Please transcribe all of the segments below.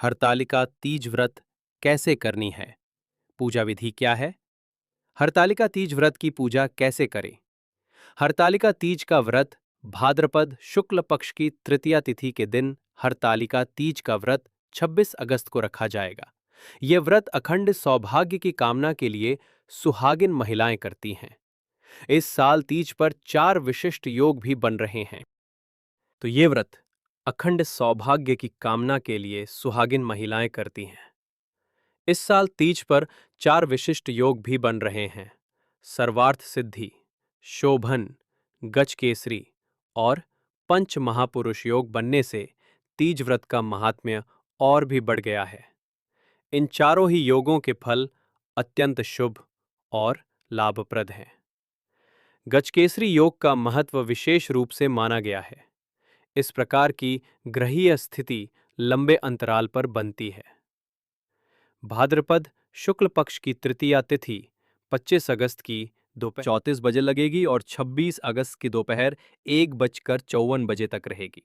हरतालिका तीज व्रत कैसे करनी है? पूजा विधि क्या है? हरतालिका तीज व्रत की पूजा कैसे करें? हरतालिका तीज का व्रत भाद्रपद शुक्ल पक्ष की तृतीया तिथि के दिन हरतालिका तीज का व्रत 26 अगस्त को रखा जाएगा। यह व्रत अखंड सौभाग्य की कामना के लिए सुहागिन महिलाएं करती हैं। इस साल तीज पर 4 विशिष्ट योग भी बन रहे हैं। तो ये व्रत अखंड सौभाग्य की कामना के लिए सुहागिन महिलाएं करती हैं। इस साल तीज पर 4 विशिष्ट योग भी बन रहे हैं। सर्वार्थ सिद्धि, शोभन, गजकेसरी और पंच महापुरुष योग बनने से तीज व्रत का महात्म्य और भी बढ़ गया है। इन चारों ही योगों के फल अत्यंत शुभ और लाभप्रद हैं। गजकेसरी योग का महत्व विशेष रूप से माना गया है। इस प्रकार की ग्रहीय स्थिति लंबे अंतराल पर बनती है। भाद्रपद शुक्ल पक्ष की तृतीया तिथि 25 अगस्त की दोपहर 34 बजे लगेगी और 26 अगस्त की दोपहर 1:54 बजे तक रहेगी।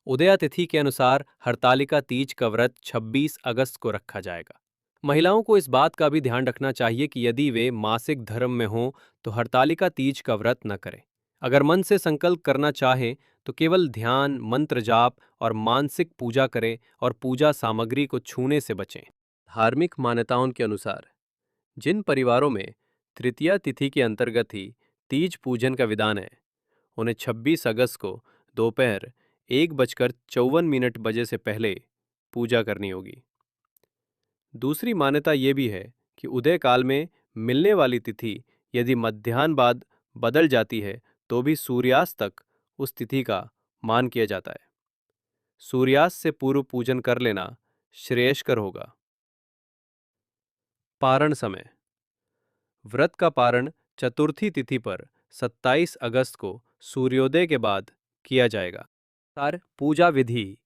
उदया तिथि के अनुसार हरतालिका तीज का व्रत 26 अगस्त को रखा जाएगा। महिलाओं को इस बात का भी ध्यान रखना चाहिए कि यदि वे मासिक धर्म में हों तो हरतालिका तीज का व्रत न करें। अगर मन से संकल्प करना चाहें तो केवल ध्यान, मंत्र जाप और मानसिक पूजा करें और पूजा सामग्री को छूने से बचें। धार्मिक मान्यताओं के अनुसार जिन परिवारों में तृतीया तिथि के अंतर्गत ही तीज पूजन का विधान है, उन्हें 26 अगस्त को दोपहर 1:54 बजे से पहले पूजा करनी होगी। दूसरी मान्यता ये भी है कि उदय काल में मिलने वाली तिथि यदि मध्याह्न बाद बदल जाती है तो भी सूर्यास्त तक उस तिथि का मान किया जाता है। सूर्यास्त से पूर्व पूजन कर लेना श्रेयस्कर होगा। पारण समय। व्रत का पारण चतुर्थी तिथि पर 27 अगस्त को सूर्योदय के बाद किया जाएगा। पूजा विधि।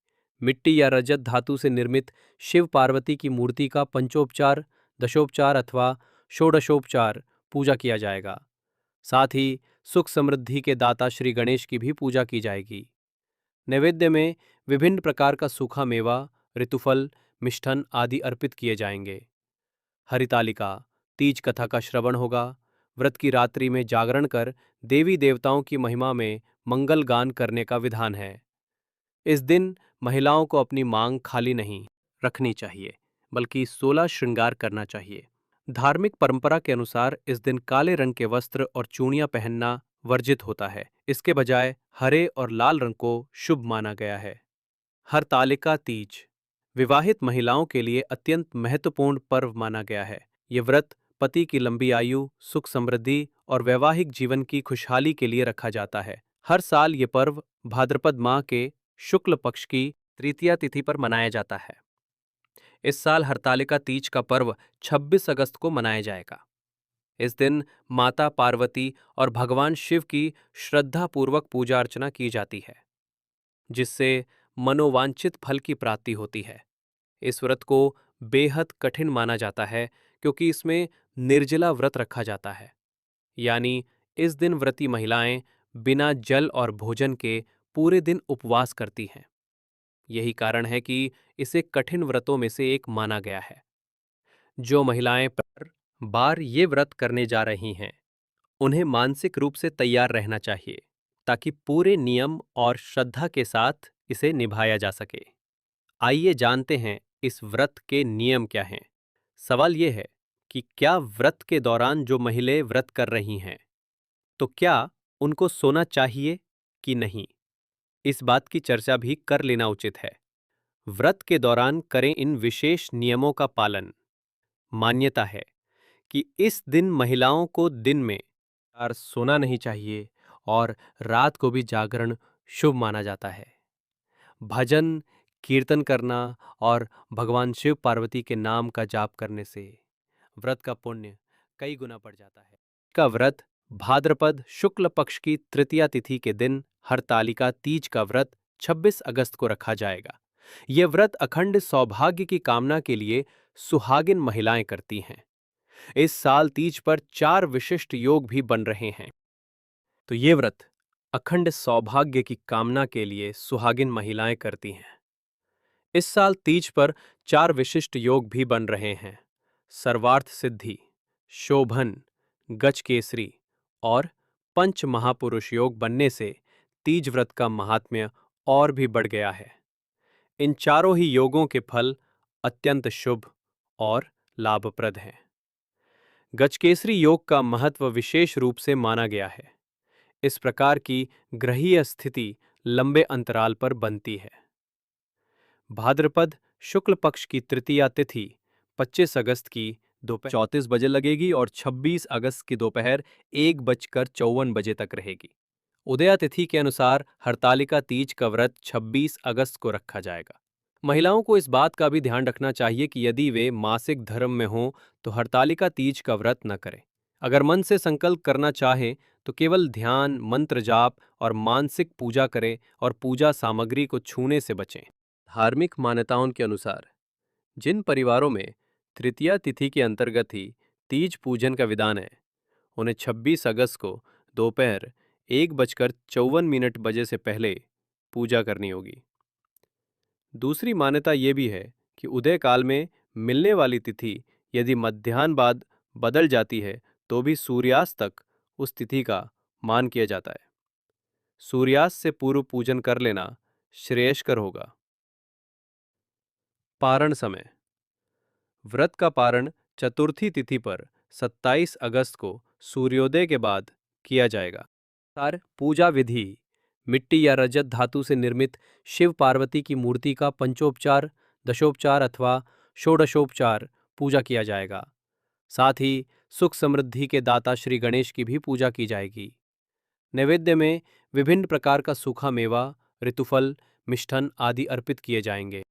मिट्टी या रजत धातु से निर्मित शिव पार्वती की मूर्ति का पंचोपचार, दशोपचार अथवा षोडशोपचार पूजा किया जाएगा। साथ ही सुख समृद्धि के दाता श्री गणेश की भी पूजा की जाएगी। नैवेद्य में विभिन्न प्रकार का सूखा मेवा, ऋतुफल, मिष्ठन आदि अर्पित किए जाएंगे। हरितालिका तीज कथा का श्रवण होगा। व्रत की रात्रि में जागरण कर देवी देवताओं की महिमा में मंगल गान करने का विधान है। इस दिन महिलाओं को अपनी मांग खाली नहीं रखनी चाहिए, बल्कि 16 श्रृंगार करना चाहिए। धार्मिक परंपरा के अनुसार इस दिन काले रंग के वस्त्र और चूड़ियां पहनना वर्जित होता है। इसके बजाय हरे और लाल रंग को शुभ माना गया है। हरतालिका तीज विवाहित महिलाओं के लिए अत्यंत महत्वपूर्ण पर्व माना गया है। ये व्रत पति की लंबी आयु, सुख समृद्धि और वैवाहिक जीवन की खुशहाली के लिए रखा जाता है। हर साल ये पर्व भाद्रपद माह के शुक्ल पक्ष की तृतीया तिथि पर मनाया जाता है। इस साल हरतालिका तीज का पर्व 26 अगस्त को मनाया जाएगा। इस दिन माता पार्वती और भगवान शिव की श्रद्धापूर्वक पूजा अर्चना की जाती है, जिससे मनोवांछित फल की प्राप्ति होती है। इस व्रत को बेहद कठिन माना जाता है क्योंकि इसमें निर्जला व्रत रखा जाता है, यानी इस दिन व्रती महिलाएं बिना जल और भोजन के पूरे दिन उपवास करती हैं। यही कारण है कि इसे कठिन व्रतों में से एक माना गया है। जो महिलाएं पर बार ये व्रत करने जा रही हैं, उन्हें मानसिक रूप से तैयार रहना चाहिए ताकि पूरे नियम और श्रद्धा के साथ इसे निभाया जा सके। आइए जानते हैं इस व्रत के नियम क्या हैं। सवाल यह है कि क्या व्रत के दौरान जो महिलाएं व्रत कर रही हैं, तो क्या उनको सोना चाहिए कि नहीं? इस बात की चर्चा भी कर लेना उचित है। व्रत के दौरान करें इन विशेष नियमों का पालन। मान्यता है कि इस दिन महिलाओं को दिन में सोना नहीं चाहिए और रात को भी जागरण शुभ माना जाता है। भजन, कीर्तन करना और भगवान शिव पार्वती के नाम का जाप करने से व्रत का पुण्य कई गुना बढ़ जाता है। का व्रत भाद्रपद शुक्ल पक्ष की तृतीया तिथि के दिन हरतालिका तीज का व्रत 26 अगस्त को रखा जाएगा। यह व्रत अखंड सौभाग्य की कामना के लिए सुहागिन महिलाएं करती हैं। इस साल तीज पर 4 विशिष्ट योग भी बन रहे हैं। तो ये व्रत अखंड सौभाग्य की कामना के लिए सुहागिन महिलाएं करती हैं। इस साल तीज पर 4 विशिष्ट योग भी बन रहे हैं। सर्वार्थ सिद्धि, शोभन, गजकेसरी और पंच महापुरुष योग बनने से तीज व्रत का महात्म्य और भी बढ़ गया है। इन चारों ही योगों के फल अत्यंत शुभ और लाभप्रद हैं। गजकेसरी योग का महत्व विशेष रूप से माना गया है। इस प्रकार की ग्रहीय स्थिति लंबे अंतराल पर बनती है। भाद्रपद शुक्ल पक्ष की तृतीया तिथि 25 अगस्त की दोपहर 34 बजे लगेगी और 26 अगस्त की दोपहर 1:54 बजे तक रहेगी। उदया तिथि के अनुसार हरतालिका तीज का व्रत 26 अगस्त को रखा जाएगा। महिलाओं को इस बात का भी ध्यान रखना चाहिए कि यदि वे मासिक धर्म में हों तो हरतालिका तीज का व्रत न करें। अगर मन से संकल्प करना चाहें तो केवल ध्यान, मंत्र जाप और मानसिक पूजा करें और पूजा सामग्री को छूने से बचें। धार्मिक मान्यताओं के अनुसार जिन परिवारों में तृतीया तिथि के अंतर्गत ही तीज पूजन का विधान है, उन्हें 26 अगस्त को दोपहर 1:54 बजे से पहले पूजा करनी होगी। दूसरी मान्यता ये भी है कि उदय काल में मिलने वाली तिथि यदि मध्याह्न बाद बदल जाती है तो भी सूर्यास्त तक उस तिथि का मान किया जाता है। सूर्यास्त से पूर्व पूजन कर लेना श्रेयस्कर होगा। पारण समय, व्रत का पारण चतुर्थी तिथि पर 27 अगस्त को सूर्योदय के बाद किया जाएगा। सार पूजा विधि, मिट्टी या रजत धातु से निर्मित शिव पार्वती की मूर्ति का पंचोपचार, दशोपचार अथवा षोडशोपचार पूजा किया जाएगा। साथ ही सुख समृद्धि के दाता श्री गणेश की भी पूजा की जाएगी। नैवेद्य में विभिन्न प्रकार का सूखा मेवा, ऋतुफल, मिष्ठन आदि अर्पित किए जाएंगे।